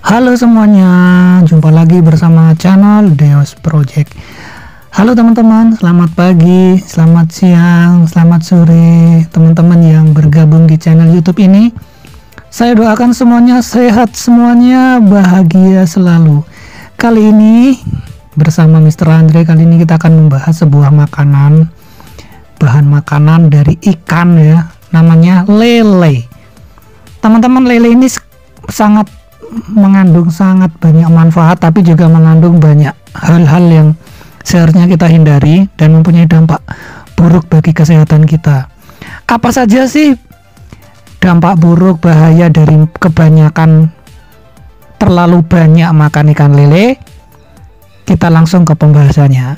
Halo semuanya, jumpa lagi bersama channel Deos Project. Halo teman-teman, selamat pagi, selamat siang, selamat sore teman-teman yang bergabung di channel YouTube ini. Saya doakan semuanya sehat, semuanya bahagia selalu. Kali ini bersama Mr. Andre, kali ini kita akan membahas sebuah makanan, bahan makanan dari ikan ya, namanya lele. Teman-teman, lele ini mengandung sangat banyak manfaat, tapi juga mengandung banyak hal-hal yang seharusnya kita hindari dan mempunyai dampak buruk bagi kesehatan kita. Apa saja sih dampak buruk bahaya dari kebanyakan terlalu banyak makan ikan lele? Kita langsung ke pembahasannya.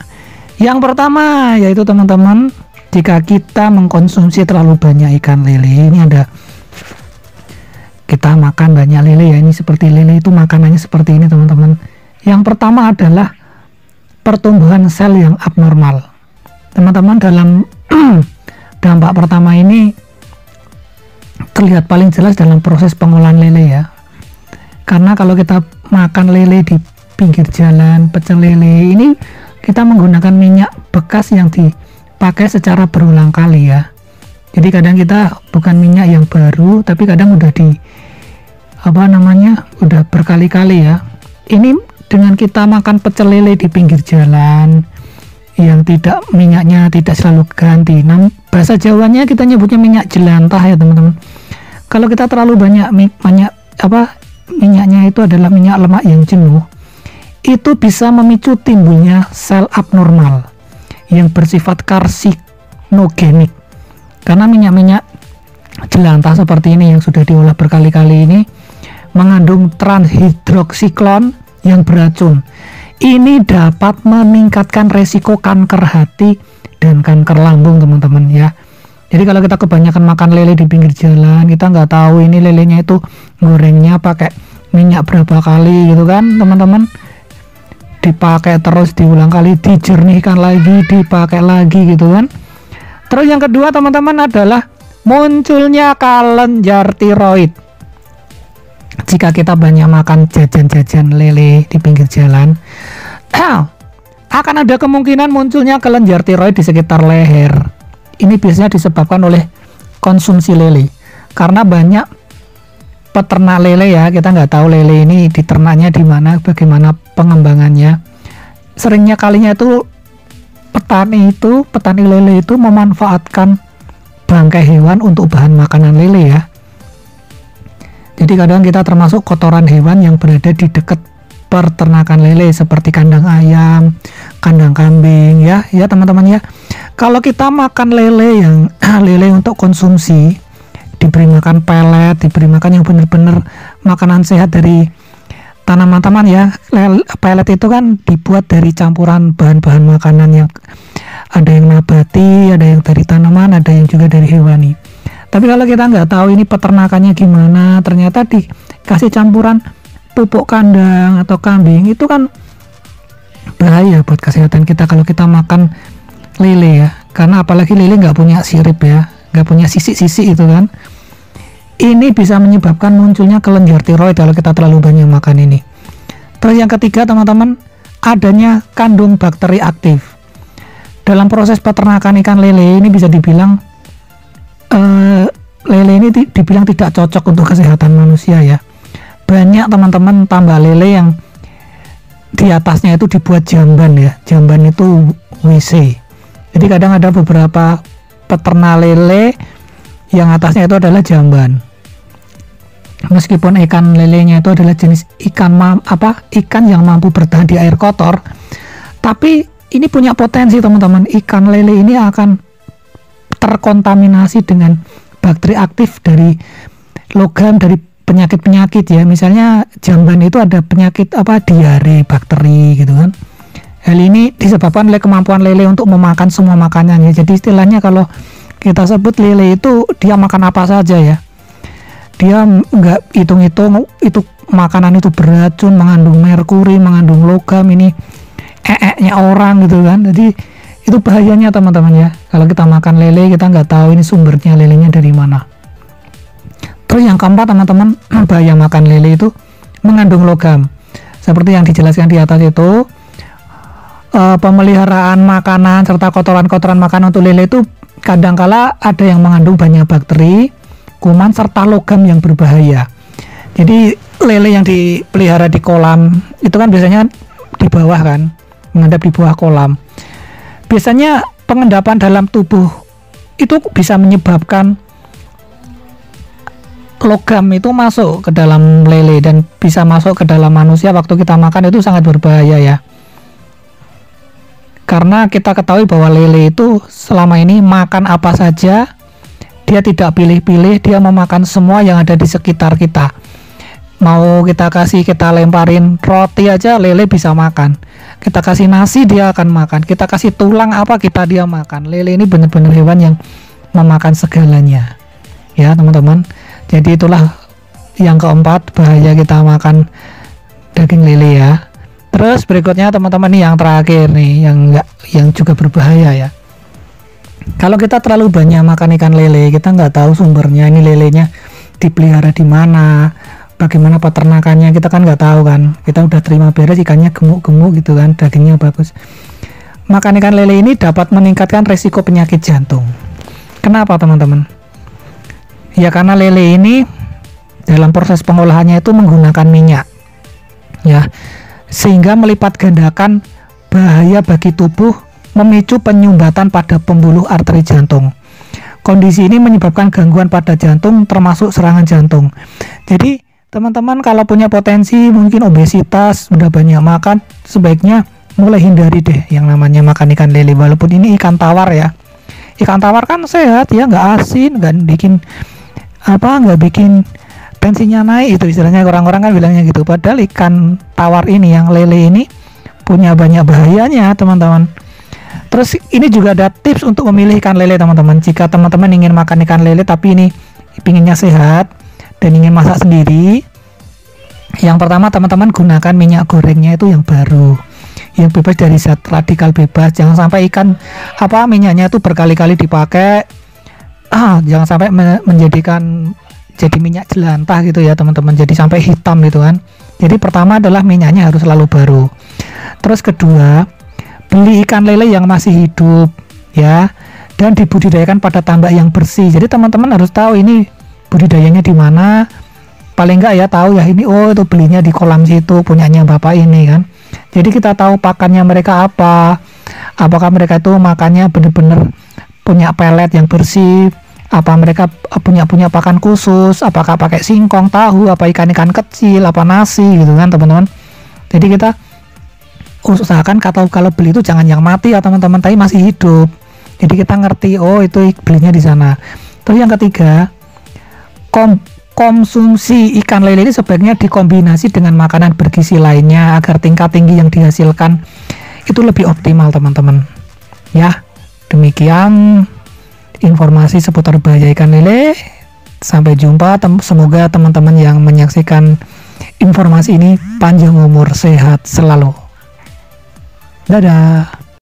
Yang pertama yaitu teman-teman, jika kita mengkonsumsi terlalu banyak ikan lele, ini ada kita makan banyak lele ya, ini seperti lele itu makanannya seperti ini teman-teman. Yang pertama adalah pertumbuhan sel yang abnormal. Teman-teman, dalam dampak pertama ini terlihat paling jelas dalam proses pengolahan lele ya. Karena kalau kita makan lele di pinggir jalan, pecel lele, ini kita menggunakan minyak bekas yang dipakai secara berulang kali ya. Jadi kadang kita bukan minyak yang baru, tapi kadang udah udah berkali-kali ya. Ini dengan kita makan pecel lele di pinggir jalan yang tidak minyaknya tidak selalu ganti. Nah, bahasa Jawanya kita nyebutnya minyak jelantah ya teman-teman. Kalau kita terlalu banyak minyaknya itu adalah minyak lemak yang jenuh, itu bisa memicu timbulnya sel abnormal yang bersifat karsinogenik. Karena minyak-minyak jelantah seperti ini yang sudah diolah berkali-kali ini mengandung transhidroksiklon yang beracun. Ini dapat meningkatkan resiko kanker hati dan kanker lambung teman-teman ya. Jadi kalau kita kebanyakan makan lele di pinggir jalan, kita nggak tahu ini lelenya itu gorengnya pakai minyak berapa kali gitu kan teman-teman. Dipakai terus diulang kali, dijernihkan lagi, dipakai lagi gitu kan. Terus yang kedua teman-teman adalah munculnya kelenjar tiroid. Jika kita banyak makan jajan-jajan lele di pinggir jalan, akan ada kemungkinan munculnya kelenjar tiroid di sekitar leher. Ini biasanya disebabkan oleh konsumsi lele. Karena banyak peternak lele ya, kita nggak tahu lele ini diternaknya di mana, bagaimana pengembangannya. Seringnya kalinya itu petani lele itu memanfaatkan bangkai hewan untuk bahan makanan lele ya. Jadi kadang kita termasuk kotoran hewan yang berada di dekat peternakan lele seperti kandang ayam, kandang kambing ya teman-teman ya. Kalau kita makan lele yang lele untuk konsumsi, diberi makan pelet, diberi makan yang benar-benar makanan sehat dari tanaman-tanaman ya. Pelet itu kan dibuat dari campuran bahan-bahan makanan yang ada yang nabati, ada yang dari tanaman, ada yang juga dari hewani. Tapi kalau kita nggak tahu ini peternakannya gimana, ternyata dikasih campuran pupuk kandang atau kambing, itu kan bahaya buat kesehatan kita kalau kita makan lele ya. Karena apalagi lele nggak punya sirip ya, nggak punya sisik-sisik itu kan. Ini bisa menyebabkan munculnya kelenjar tiroid kalau kita terlalu banyak makan ini. Terus yang ketiga teman-teman, adanya kandung bakteri aktif. Dalam proses peternakan ikan lele ini bisa dibilang lele ini dibilang tidak cocok untuk kesehatan manusia ya. Banyak teman-teman tambak lele yang di atasnya itu dibuat jamban ya. Jamban itu WC. Jadi kadang ada beberapa peternak lele yang atasnya itu adalah jamban. Meskipun ikan lelenya itu adalah jenis ikan yang mampu bertahan di air kotor, tapi ini punya potensi teman-teman. Ikan lele ini akan terkontaminasi dengan bakteri aktif dari logam, dari penyakit-penyakit ya. Misalnya jamban itu ada penyakit diare bakteri gitu kan. Hal ini disebabkan oleh kemampuan lele untuk memakan semua makanannya. Jadi istilahnya kalau kita sebut lele itu dia makan apa saja ya. Dia nggak hitung-hitung itu makanan itu beracun, mengandung merkuri, mengandung logam, ini orang gitu kan. Jadi itu bahayanya teman-teman ya. Kalau kita makan lele, kita nggak tahu ini sumbernya lelenya dari mana. Terus yang keempat teman-teman, bahaya makan lele itu mengandung logam. Seperti yang dijelaskan di atas itu, pemeliharaan makanan serta kotoran-kotoran makanan untuk lele itu kadangkala ada yang mengandung banyak bakteri, kuman serta logam yang berbahaya. Jadi lele yang dipelihara di kolam itu kan biasanya di bawah kan, mengendap di bawah kolam. Biasanya pengendapan dalam tubuh itu bisa menyebabkan logam itu masuk ke dalam lele dan bisa masuk ke dalam manusia waktu kita makan. Itu sangat berbahaya ya, karena kita ketahui bahwa lele itu selama ini makan apa saja, dia tidak pilih-pilih, dia memakan semua yang ada di sekitar kita. Mau kita lemparin roti aja, lele bisa makan. Kita kasih nasi, dia akan makan. Kita kasih tulang apa, dia makan. Lele ini benar-benar hewan yang memakan segalanya ya teman-teman. Jadi itulah yang keempat, bahaya kita makan daging lele ya. Terus berikutnya teman-teman nih yang terakhir nih, yang juga berbahaya ya. Kalau kita terlalu banyak makan ikan lele, kita nggak tahu sumbernya, ini lelenya dipelihara di mana, bagaimana peternakannya, kita kan nggak tahu kan. Kita udah terima beres ikannya gemuk-gemuk gitu kan, dagingnya bagus. Makan ikan lele ini dapat meningkatkan resiko penyakit jantung. Kenapa teman-teman? Ya karena lele ini dalam proses pengolahannya itu menggunakan minyak ya, sehingga melipat gandakan bahaya bagi tubuh, memicu penyumbatan pada pembuluh arteri jantung. Kondisi ini menyebabkan gangguan pada jantung termasuk serangan jantung. Jadi teman-teman kalau punya potensi mungkin obesitas, udah banyak makan, sebaiknya mulai hindari deh yang namanya makan ikan lele. Walaupun ini ikan tawar ya, ikan tawar kan sehat ya, nggak asin, nggak bikin tensinya naik, itu istilahnya orang-orang kan bilangnya gitu. Padahal ikan tawar ini, yang lele ini punya banyak bahayanya teman-teman. Terus ini juga ada tips untuk memilih ikan lele teman-teman. Jika teman-teman ingin makan ikan lele tapi ini pinginnya sehat dan ingin masak sendiri, yang pertama teman-teman gunakan minyak gorengnya itu yang baru, yang bebas dari zat radikal bebas. Jangan sampai ikan minyaknya itu berkali-kali dipakai, jangan sampai menjadikan jadi minyak jelantah gitu ya teman-teman, jadi sampai hitam gitu kan. Jadi pertama adalah minyaknya harus selalu baru. Terus kedua, beli ikan lele yang masih hidup ya, dan dibudidayakan pada tambak yang bersih. Jadi teman-teman harus tahu ini budidayanya di mana, paling enggak ya tahu ya ini itu belinya di kolam situ, punyanya bapak ini kan. Jadi kita tahu pakannya mereka apa, apakah mereka itu makannya benar-benar punya pelet yang bersih, apa mereka punya pakan khusus, apakah pakai singkong, tahu, apa ikan-ikan kecil, apa nasi gitu kan teman-teman. Jadi kita usahakan kalau beli itu jangan yang mati ya teman-teman, tapi masih hidup. Jadi kita ngerti itu belinya di sana. Terus yang ketiga, konsumsi ikan lele ini sebaiknya dikombinasi dengan makanan bergizi lainnya agar tingkat tinggi yang dihasilkan itu lebih optimal teman-teman ya. Demikian informasi seputar bahaya ikan lele. Sampai jumpa, semoga teman-teman yang menyaksikan informasi ini panjang umur, sehat selalu. Dadah.